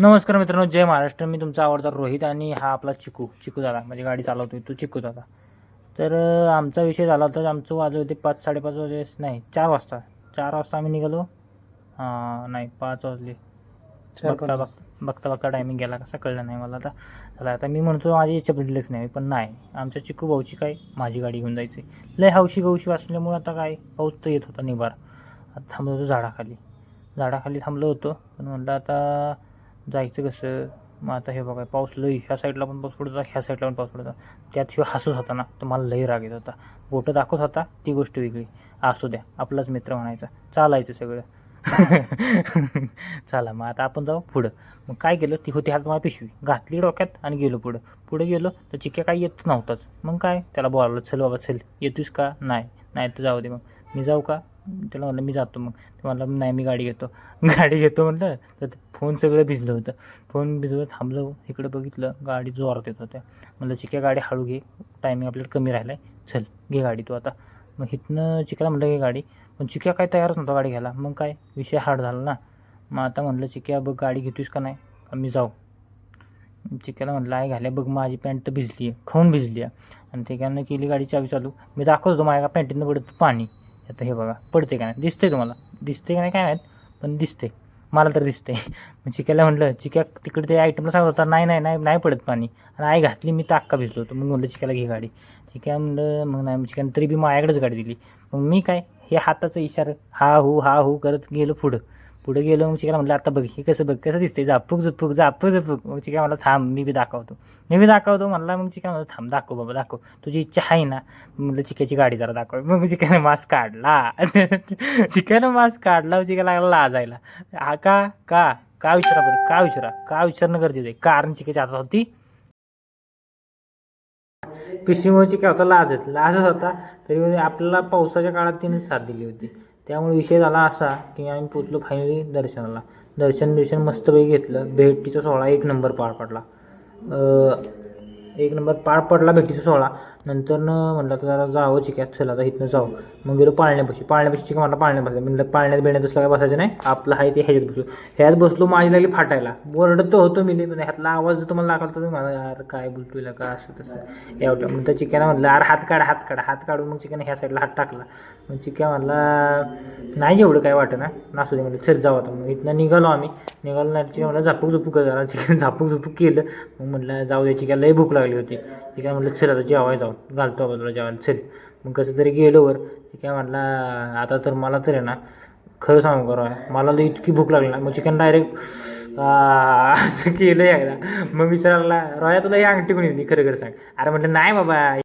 नमस्कार मित्रांनो, जय महाराष्ट्र. मी तुमचा आवडता रोहित आणि हा आपला चिकू दादा, म्हणजे गाडी चालवतोय तो चिकू दादा. तर आमचा विषय झाला होता. आमचं वाजले होते 5-5:30 वाजे, नाही 4 वाजता. 4 वाजता आम्ही निघालो. नाही 5 वाजले. बघता टायमिंग गेला कसा कळलं नाही मला. आता मी म्हणतो माझी इच्छा बदललीच नाही, पण नाही, आमच्या चिकू भाऊची काय माझी गाडी घेऊन जायची. लय हौशी गौशी असल्यामुळे आता काय पाऊस तर येत होता निबार. आता थांबलो होतो झाडाखाली थांबलो होतो. पण म्हटलं आता जायचं कसं. मग आता हे बघा, पाऊस लई, ह्या साईडला पण पाऊस पडत होता, ह्या साईडला पण पाऊस पडत होता. त्यात ह्यो हसत होता ना, तर मला लई राग येत होता. बोटं दाखवत होता ती गोष्ट वेगळी, असू द्या आपलाच मित्र म्हणायचा, चालायचं सगळं. चला मग आता आपण जाऊ पुढं. मग काय केलं, ती होती हात मला पिशवी घातली डोक्यात आणि गेलो पुढं गेलो तर चिक्या काही येत नव्हताच. मग काय त्याला बोलावलं, चल बाबा चल, येतोस का. नाही तर जाऊ दे. मग मी जाऊ का, त्याला म्हणलं मी जातो. मग ते म्हणलं नाही मी गाडी घेतो म्हटलं. तर फोन सगळं भिजलं होतं. फोन भिजवत थांबलं, इकडे बघितलं गाडी जोरात येत होत्या. म्हणलं चिक्या गाडी हळू घे, टायमिंग आपल्याला कमी राहिला आहे, चल घे गाडी तू आता. मग इथनं चिक्याला म्हणलं घे गाडी, पण चिक्या काय तयारच नव्हता गाडी घ्यायला. मग काय विषय हार्ड झाला ना. मग आता म्हणलं चिक्या बघ गाडी घेतोस का नाही, का मी जाऊ. चिक्याला म्हणलं आहे घाल्या बघ, माझी पॅन्ट तर भिजली आहे, खाऊन भिजली आहे. आणि चिक्यानं केली गाडी चावी चालू. मी दाखवतो माझ्या पॅन्टीनं पडतं पाणी. आता हे बघा पडते का नाही, दिसते तुम्हाला, दिसते का नाही काय माहीत, पण दिसते मला तर दिसते. मग चिक्याला म्हटलं, चिक्या तिकडे ते आयटमला सांगत होता नाही पडत पाणी, आणि आई घातली मी तर अक्का भिजलो होतो. मग म्हणलं चिक्याला घे गाडी. चिक्या म्हणलं मग नाही, चिक्यानं तरी बी माझ्याकडेच गाडी दिली. मग मी काय हे हाताचा इशारा हा हो करत गेलो पुढं गेलो. मग चिक्याला म्हटलं आता बघ हे कसं दिसते, झापूक झुपूक. मग चिक्या मला थांब मी बी दाखवतो म्हणला. मग चिक्या म्हणलं थांब, दाखव बाबा दाखव, तुझी इच्छा आहे ना. म्हणलं चिक्याची गाडी जरा दाखव. मग चिक्याने मास्क काढला. चिक्याला लागला लाजायला. हा का विचारा बरं, का विचारणं गरजेचं आहे, कारण चिक्याच्या हातात होती पिशवीमुळे चिक्या होता लाजत होता. तरी आपल्याला पावसाच्या काळात तिने साथ दिली होती. त्यामुळे विषय झाला असा की आम्ही पोचलो फायनली दर्शनाला. दर्शन मस्तपैकी घेतलं. भेटीचा सोहळा एक नंबर पार पडला. भेटीचा सोहळा. नंतर म्हटलं तर जरा जावं चिक्यात, चला आता इथनं जाऊ. मग गेलो पाळण्यापाशी चिक्या मला पाळण्यात बसायचं. म्हणलं पाळण्यात असलं काय बसायचं नाही, आपलं आहे ते ह्यात बसलो. माझी लागली फाटायला, बोरडत होतो मी, पण ह्यातला आवाज जर तुम्हाला लागला तर मला यार काय बोलतोय का असं तसं एवढं. मग त्या चिक्यानं म्हटलं यार हात काढून मग चिक्यानं ह्या साईडला हात टाकला. मग चिक्या म्हणला नाही एवढं काय वाटत ना, नासू दे. म्हणलं चल जाऊ आता. मग इथनं निघालो नाही. चिक्या म्हणलं झापूक झाला. चिक्यानं झापूक केलं. मग म्हटलं जाऊ दे, चिक्या लई भूक लागली होती. चिक्या म्हणलं चल आता जेवाय जाऊ, घालतो बाजूला जेवायला चल. मग कसं तरी गेलो वर. चिक्या म्हणला आता तर मला तर आहे ना, खरं सांगू का, मला लई इतकी भूक लागली ना. मग चिकन डायरेक्ट असं केलं एकदा. मग विचारला, रोया तुला ही अंगठी कोणी दिली, खरं सांग. अरे म्हटलं नाही बाबा.